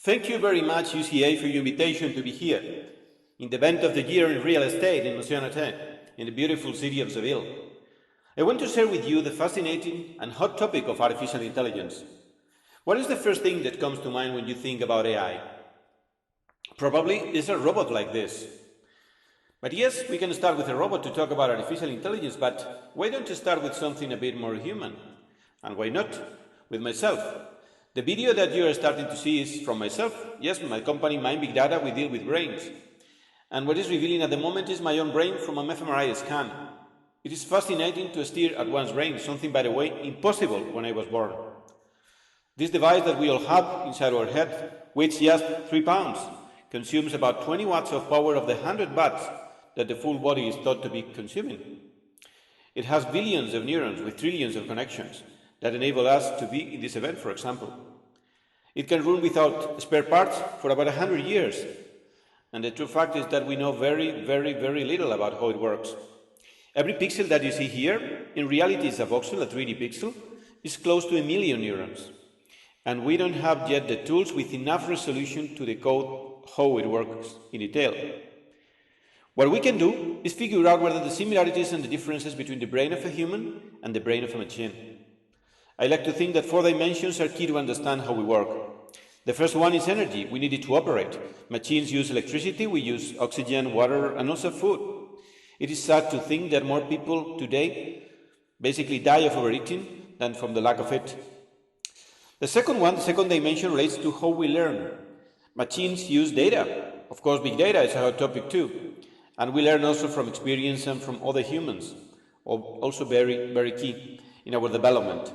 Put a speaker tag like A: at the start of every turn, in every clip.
A: Thank you very much, UCA, for your invitation to be here in the event of the year in real estate in Monsieur Natin, in the beautiful city of Seville. I want to share with you the fascinating and hot topic of artificial intelligence. What is the first thing that comes to mind when you think about AI? Probably it's a robot like this. But yes, we can start with a robot to talk about artificial intelligence, but why don't you start with something a bit more human? And why not? With myself. The video that you are starting to see is from myself. Yes, my company, Mind Big Data, we deal with brains. And what is revealing at the moment is my own brain from an fMRI scan. It is fascinating to steer at one's brain, something, by the way, impossible when I was born. This device that we all have inside our head weighs just 3 pounds, consumes about 20 watts of power of the 100 watts that the full body is thought to be consuming. It has billions of neurons with trillions of connections that enable us to be in this event, for example. It can run without spare parts for about 100 years. And the true fact is that we know very little about how it works. Every pixel that you see here, in reality is a voxel, a 3D pixel, is close to 1 million neurons. And we don't have yet the tools with enough resolution to decode how it works in detail. What we can do is figure out what are the similarities and the differences between the brain of a human and the brain of a machine. I like to think that 4 dimensions are key to understand how we work. The first one is energy. We need it to operate. Machines use electricity, we use oxygen, water, and also food. It is sad to think that more people today basically die of overeating than from the lack of it. The second one, the second dimension, relates to how we learn. Machines use data. Of course, big data is a hot topic too. And we learn also from experience and from other humans, also very key in our development.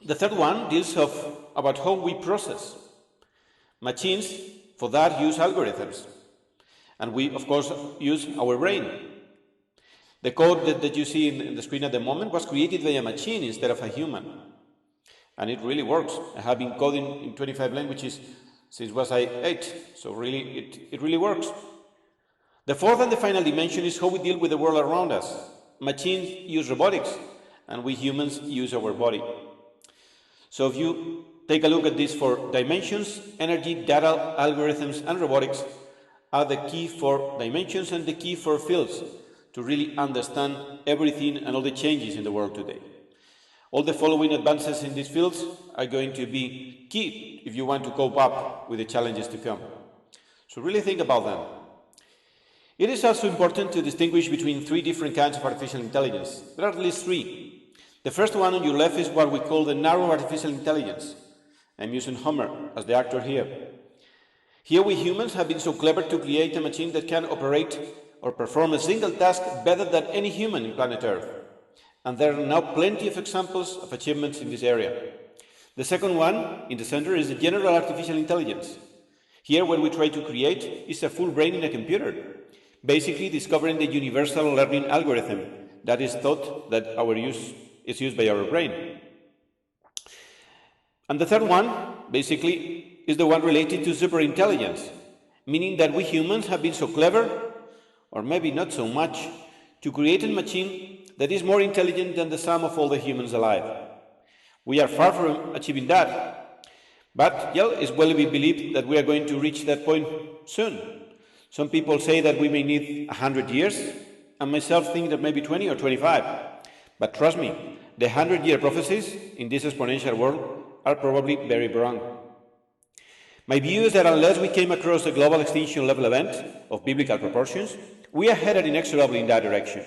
A: The third one deals about how we process. Machines, for that, use algorithms. And we, of course, use our brain. The code that you see in the screen at the moment was created by a machine instead of a human. And it really works. I have been coding in 25 languages since was I 8, so really, it really works. The fourth and the final dimension is how we deal with the world around us. Machines use robotics, and we humans use our body. So if you take a look at these 4 dimensions, energy, data, algorithms, and robotics are the key 4 dimensions and the key 4 fields to really understand everything and all the changes in the world today. All the following advances in these fields are going to be key if you want to cope up with the challenges to come. So really think about them. It is also important to distinguish between 3 different kinds of artificial intelligence. There are at least 3. The first one on your left is what we call the narrow artificial intelligence. I'm using Homer as the actor here. Here we humans have been so clever to create a machine that can operate or perform a single task better than any human in planet Earth. And there are now plenty of examples of achievements in this area. The second one, in the center, is the general artificial intelligence. Here what we try to create is a full brain in a computer, basically discovering the universal learning algorithm that is thought that is used by our brain. And the third one, basically, is the one related to superintelligence, meaning that we humans have been so clever, or maybe not so much, to create a machine that is more intelligent than the sum of all the humans alive. We are far from achieving that, but it's well believed that we are going to reach that point soon. Some people say that we may need 100 years, and myself think that maybe 20 or 25. But trust me, the 100-year prophecies in this exponential world are probably very wrong. My view is that unless we came across a global extinction level event of biblical proportions, we are headed inexorably in that direction.